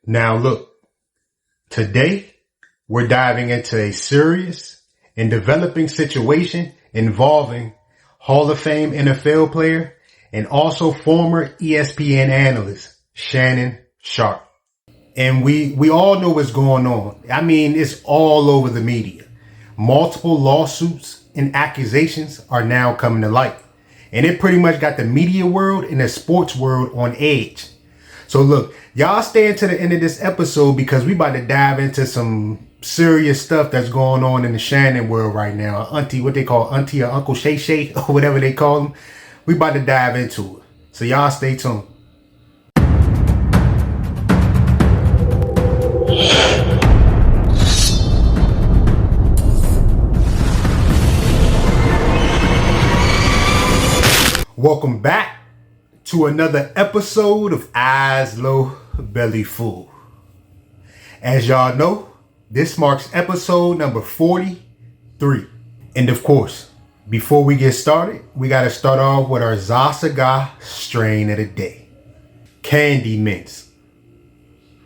Now look, today we're diving into a serious and developing situation involving Hall of Fame NFL player and also former ESPN analyst Shannon Sharpe. And we all know what's going on. I mean, it's all over the media. Multiple lawsuits and accusations are now coming to light. And it pretty much got the media world and the sports world on edge. So look, y'all stay until the end of this episode because we about to dive into some serious stuff that's going on in the Shannon world right now. Auntie, what they call Auntie or Uncle Shay Shay or whatever they call them. We about to dive into it. So y'all stay tuned. Welcome back to another episode of Eyes Low, Belly Full. As y'all know, this marks episode number 43. And of course, before we get started, we got to start off with our Zasaga strain of the day. Candy mints.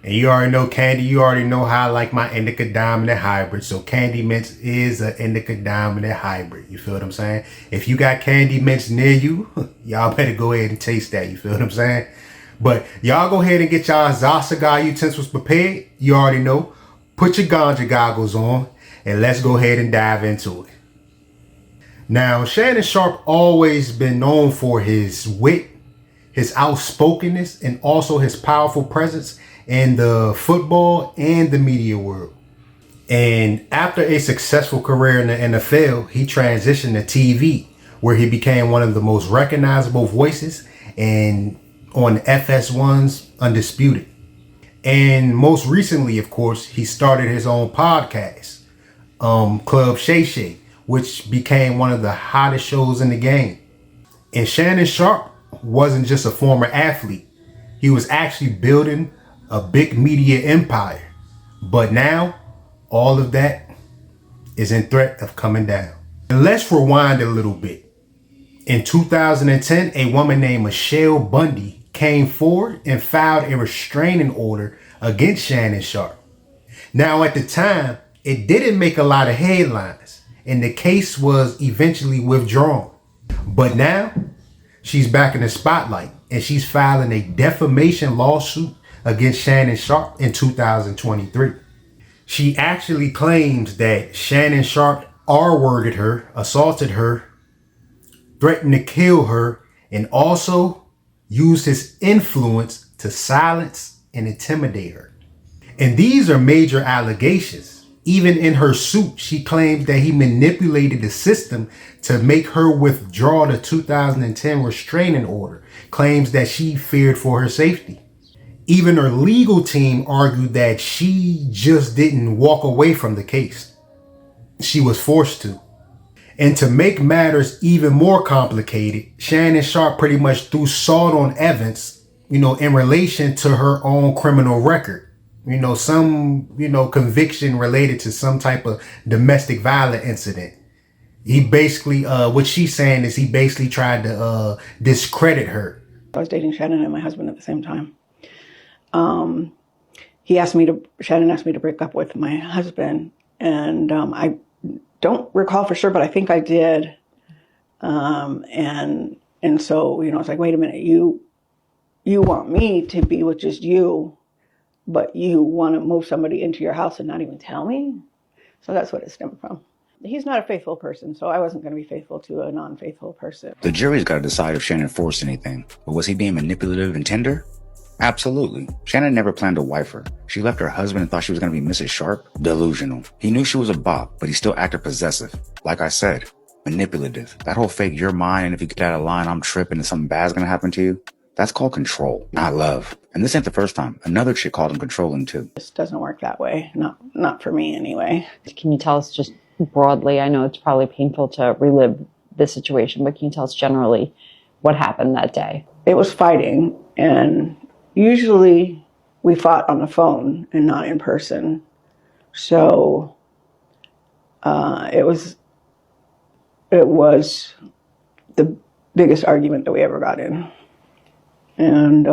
And you already know candy, you already know how I like my indica dominant hybrid. So candy mints is an indica dominant hybrid. You feel what I'm saying? If you got candy mints near you, y'all better go ahead and taste that. You feel what I'm saying? But y'all go ahead and get y'all Zasaga utensils prepared. You already know. Put your ganja goggles on and let's go ahead and dive into it. Now, Shannon Sharpe always been known for his wit, his outspokenness, and also his powerful presence in the football and the media world. And after a successful career in the NFL, he transitioned to TV, where he became one of the most recognizable voices and on FS1's Undisputed. And most recently, of course, he started his own podcast, Club Shay Shay, which became one of the hottest shows in the game. And Shannon Sharpe wasn't just a former athlete. He was actually building a big media empire. But now, all of that is in threat of coming down. And let's rewind a little bit. In 2010, a woman named Michele Bundy came forward and filed a restraining order against Shannon Sharpe. Now, at the time, it didn't make a lot of headlines, and the case was eventually withdrawn. But now, she's back in the spotlight, and she's filing a defamation lawsuit against Shannon Sharpe in 2023. She actually claims that Shannon Sharpe R-worded her, assaulted her, threatened to kill her, and also used his influence to silence and intimidate her. And these are major allegations. Even in her suit, she claimed that he manipulated the system to make her withdraw the 2010 restraining order, claims that she feared for her safety. Even her legal team argued that she just didn't walk away from the case. She was forced to. And to make matters even more complicated, Shannon Sharpe pretty much threw salt on Evans, in relation to her own criminal record. Some, conviction related to some type of domestic violence incident. He basically, what she's saying is he basically tried to discredit her. I was dating Shannon and my husband at the same time. Shannon asked me to break up with my husband, and I don't recall for sure, but I think I did. And so, it's like, wait a minute, you want me to be with just you, but you want to move somebody into your house and not even tell me? So that's what it stemmed from. He's not a faithful person, so I wasn't going to be faithful to a non-faithful person. The jury's got to decide if Shannon forced anything, but was he being manipulative and tender? Absolutely. Shannon never planned to wife her. She left her husband and thought she was going to be Mrs. Sharpe? Delusional. He knew she was a bop, but he still acted possessive. Like I said, manipulative. That whole fake you're mine and if you get out of line, I'm tripping and something bad's going to happen to you. That's called control, not love. And this ain't the first time. Another chick called him controlling too. This doesn't work that way. Not for me anyway. Can you tell us just broadly, I know it's probably painful to relive this situation, but can you tell us generally what happened that day? It was fighting, and usually we fought on the phone and not in person. So it was the biggest argument that we ever got in. And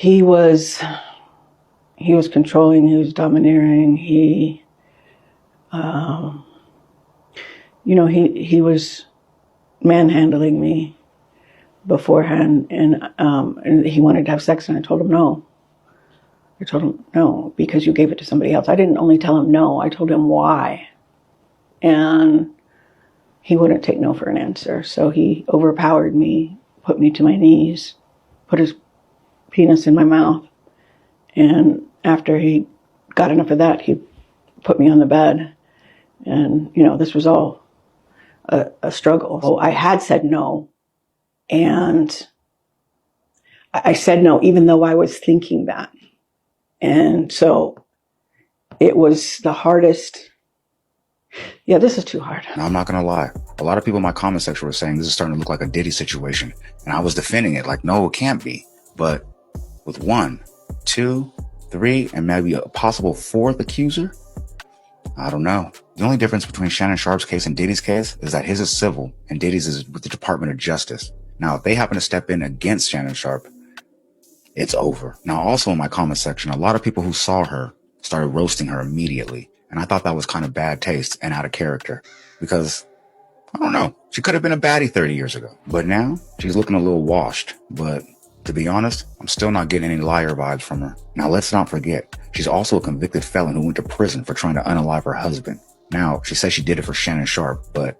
he was controlling, he was domineering, he was manhandling me beforehand, and he wanted to have sex, and I told him no. I told him no, because you gave it to somebody else. I didn't only tell him no, I told him why. And he wouldn't take no for an answer. So he overpowered me, put me to my knees, put his penis in my mouth. And after he got enough of that, he put me on the bed. And, this was all a struggle. So I had said no. And I said no, even though I was thinking that. And so it was the hardest. Yeah, this is too hard. Now, I'm not going to lie. A lot of people in my comment section were saying this is starting to look like a Diddy situation. And I was defending it like, no, it can't be. But with 1, 2, 3, and maybe a possible 4th accuser, I don't know. The only difference between Shannon Sharpe's case and Diddy's case is that his is civil and Diddy's is with the Department of Justice. Now, if they happen to step in against Shannon Sharpe, it's over. Now, also in my comment section, a lot of people who saw her started roasting her immediately. And I thought that was kind of bad taste and out of character because, I don't know, she could have been a baddie 30 years ago. But now she's looking a little washed. But to be honest, I'm still not getting any liar vibes from her. Now, let's not forget, she's also a convicted felon who went to prison for trying to unalive her husband. Now, she says she did it for Shannon Sharpe, but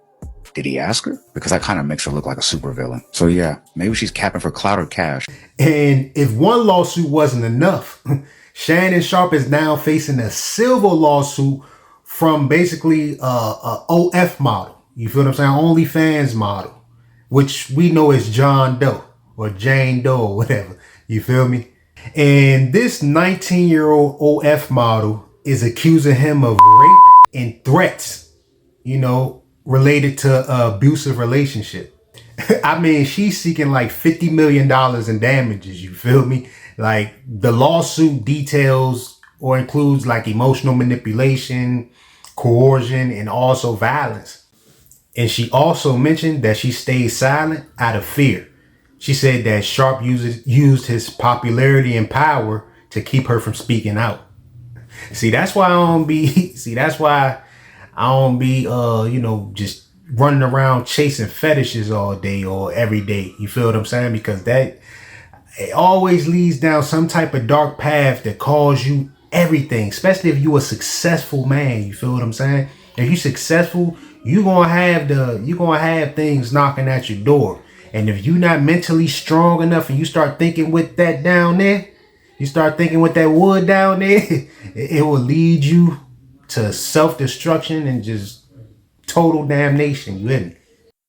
did he ask her? Because that kind of makes her look like a supervillain. So yeah, maybe she's capping for clout or cash. And if one lawsuit wasn't enough, Shannon Sharpe is now facing a civil lawsuit from basically a OF model. You feel what I'm saying? OnlyFans model, which we know is John Doe or Jane Doe or whatever. You feel me? And this 19-year-old OF model is accusing him of rape and threats, related to abusive relationship. I mean, she's seeking like $50 million in damages. You feel me? Like the lawsuit details or includes like emotional manipulation, coercion, and also violence. And she also mentioned that she stayed silent out of fear. She said that Sharpe used his popularity and power to keep her from speaking out. That's why I don't be just running around chasing fetishes all day or every day. You feel what I'm saying? Because that it always leads down some type of dark path that calls you everything, especially if you're a successful man. You feel what I'm saying? If you're successful, you're gonna have things knocking at your door. And if you're not mentally strong enough and you start thinking with that down there, you start thinking with that wood down there, it will lead you to self-destruction and just total damnation. You hear me?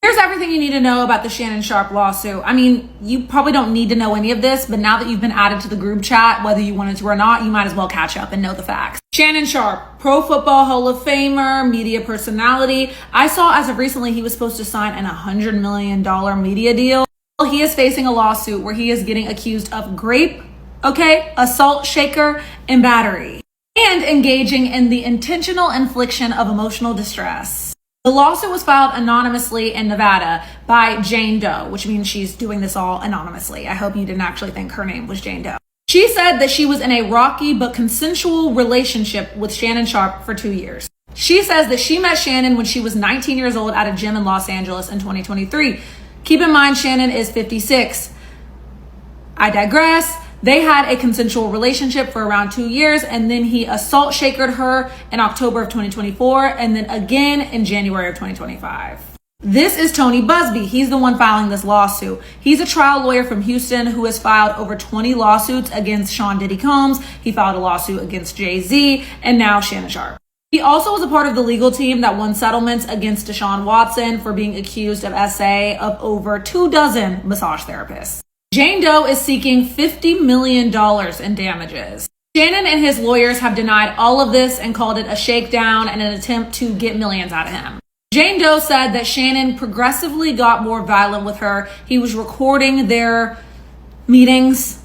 Here's everything you need to know about the Shannon Sharpe lawsuit. I mean, you probably don't need to know any of this, but now that you've been added to the group chat, whether you wanted to or not, you might as well catch up and know the facts. Shannon Sharpe, Pro Football Hall of Famer, media personality. I saw as of recently he was supposed to sign an $100 million media deal. He is facing a lawsuit where he is getting accused of rape, assault, shaker, and battery, and engaging in the intentional infliction of emotional distress. The lawsuit was filed anonymously in Nevada by Jane Doe, which means she's doing this all anonymously. I hope you didn't actually think her name was Jane Doe. She said that she was in a rocky but consensual relationship with Shannon Sharpe for 2 years. She says that she met Shannon when she was 19 years old at a gym in Los Angeles in 2023. Keep in mind, Shannon is 56. I digress. They had a consensual relationship for around 2 years, and then he assault shakered her in October of 2024, and then again in January of 2025. This is Tony Busby. He's the one filing this lawsuit. He's a trial lawyer from Houston who has filed over 20 lawsuits against Sean Diddy Combs. He filed a lawsuit against Jay-Z, and now Shannon Sharpe. He also was a part of the legal team that won settlements against Deshaun Watson for being accused of SA of over 24 massage therapists. Jane Doe is seeking $50 million in damages. Shannon and his lawyers have denied all of this and called it a shakedown and an attempt to get millions out of him. Jane Doe said that Shannon progressively got more violent with her. He was recording their meetings,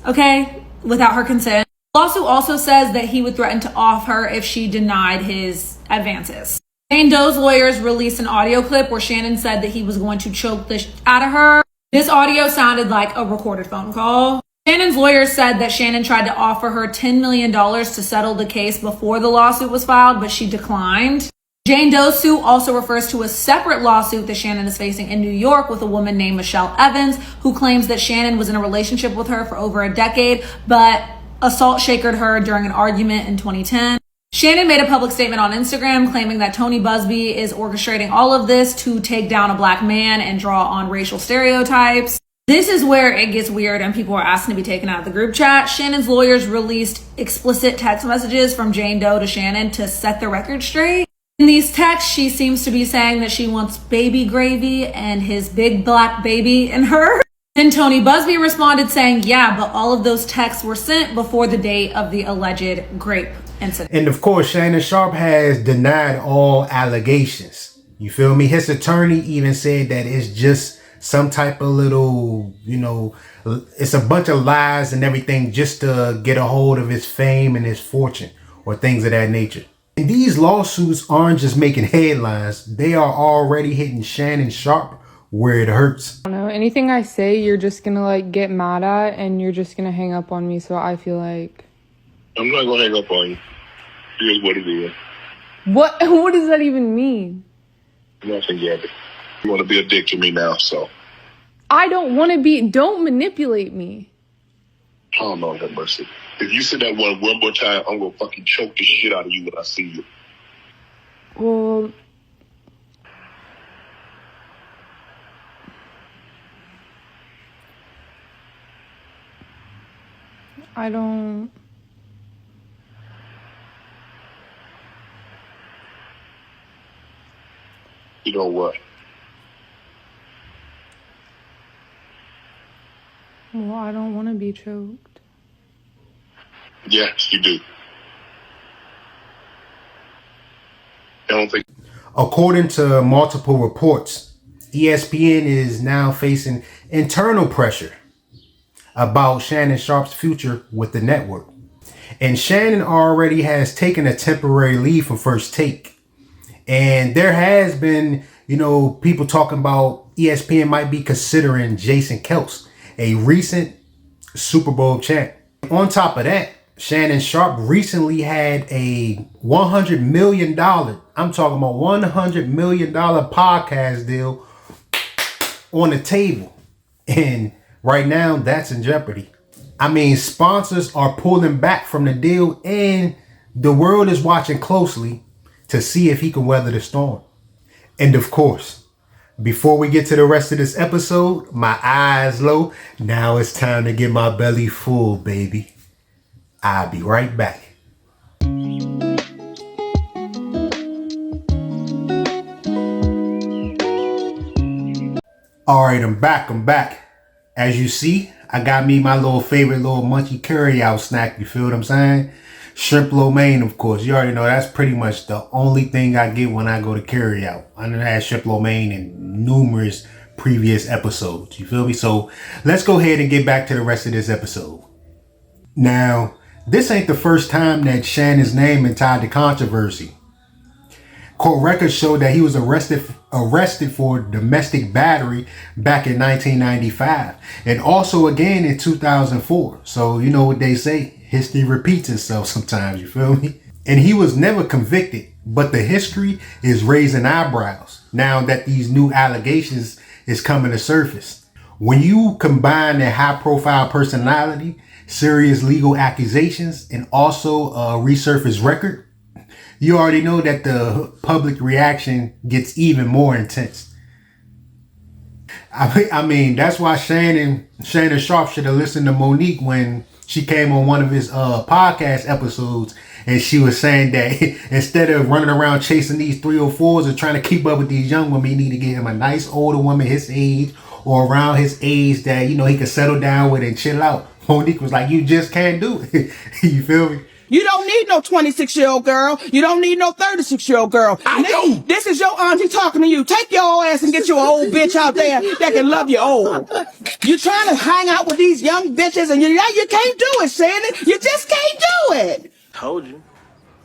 without her consent. The lawsuit also says that he would threaten to off her if she denied his advances. Jane Doe's lawyers released an audio clip where Shannon said that he was going to choke the out of her. This audio sounded like a recorded phone call. Shannon's lawyer said that Shannon tried to offer her $10 million to settle the case before the lawsuit was filed, but she declined. Jane Doe's suit also refers to a separate lawsuit that Shannon is facing in New York with a woman named Michele Evans, who claims that Shannon was in a relationship with her for over a decade, but assault shakered her during an argument in 2010. Shannon made a public statement on Instagram claiming that Tony Busby is orchestrating all of this to take down a black man and draw on racial stereotypes. This is where it gets weird and people are asking to be taken out of the group chat. Shannon's lawyers released explicit text messages from Jane Doe to Shannon to set the record straight. In these texts, she seems to be saying that she wants baby gravy and his big black baby in her. Then Tony Busby responded saying, yeah, but all of those texts were sent before the date of the alleged grape incident. And of course, Shannon Sharpe has denied all allegations. You feel me? His attorney even said that it's just some type of little, it's a bunch of lies and everything just to get a hold of his fame and his fortune or things of that nature. And these lawsuits aren't just making headlines. They are already hitting Shannon Sharpe where it hurts. I don't know. Anything I say, you're just going to get mad at and you're just going to hang up on me. So I feel like... I'm not going to hang up on you. Here's what it is. What does that even mean? Nothing yet. You want to be a dick to me now, so. I don't want to be. Don't manipulate me. Oh, Lord have mercy. If you say that one more time, I'm going to fucking choke the shit out of you when I see you. Well, I don't. You know what? Well, I don't want to be choked. Yes, you do. I don't think. According to multiple reports, ESPN is now facing internal pressure about Shannon Sharpe's future with the network. And Shannon already has taken a temporary leave from First Take. And there has been, people talking about ESPN might be considering Jason Kelce, a recent Super Bowl champ. On top of that, Shannon Sharpe recently had a $100 million, I'm talking about $100 million podcast deal on the table. And right now, that's in jeopardy. I mean, sponsors are pulling back from the deal and the world is watching closely to see if he can weather the storm. And of course, before we get to the rest of this episode, my eyes low. Now it's time to get my belly full, baby. I'll be right back. All right, I'm back. As you see, I got me my little favorite little munchy curry out snack. You feel what I'm saying? Shrimp lo mein, of course. You already know that's pretty much the only thing I get when I go to carry out. I done had shrimp lo mein in numerous previous episodes. You feel me? So let's go ahead and get back to the rest of this episode. Now, this ain't the first time that Shannon's name been tied to controversy. Court records show that he was arrested for domestic battery back in 1995 and also again in 2004. So you know what they say, history repeats itself sometimes, you feel me? And he was never convicted, but the history is raising eyebrows now that these new allegations is coming to surface. When you combine a high profile personality, serious legal accusations, and also a resurfaced record, you already know that the public reaction gets even more intense. I mean, that's why Shannon Sharpe should have listened to Monique when she came on one of his podcast episodes, and she was saying that instead of running around chasing these 304s and trying to keep up with these young women, he need to get him a nice older woman his age or around his age that, he could settle down with and chill out. Monique was like, you just can't do it. You feel me? You don't need no 26-year-old girl. You don't need no 36-year-old girl. This is your auntie talking to you. Take your ass and get you an old bitch out there that can love you old. You trying to hang out with these young bitches and you can't do it, Shannon. You just can't do it. Told you.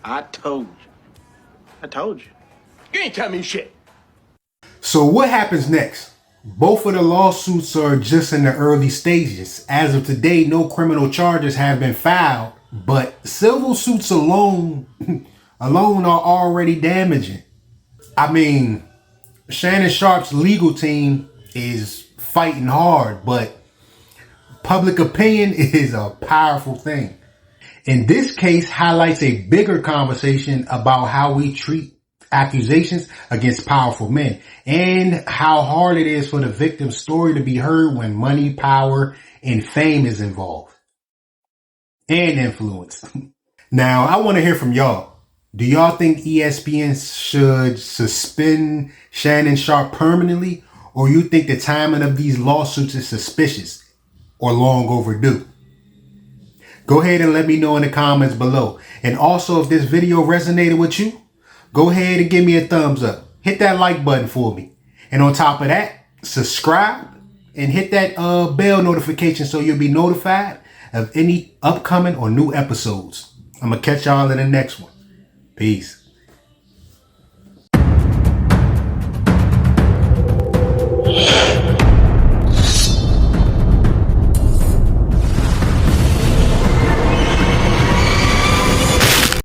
I told you. You ain't tell me shit. So what happens next? Both of the lawsuits are just in the early stages. As of today, no criminal charges have been filed, but civil suits alone are already damaging. I mean, Shannon Sharpe's legal team is fighting hard, but public opinion is a powerful thing. And this case highlights a bigger conversation about how we treat accusations against powerful men and how hard it is for the victim's story to be heard when money, power, and fame is involved. And influence. Now, I want to hear from y'all. Do y'all think ESPN should suspend Shannon Sharpe permanently, or you think the timing of these lawsuits is suspicious or long overdue? Go ahead and let me know in the comments below. And also, if this video resonated with you, go ahead and give me a thumbs up. Hit that like button for me. And on top of that, subscribe and hit that bell notification so you'll be notified of any upcoming or new episodes. I'm going to catch y'all in the next one. Peace.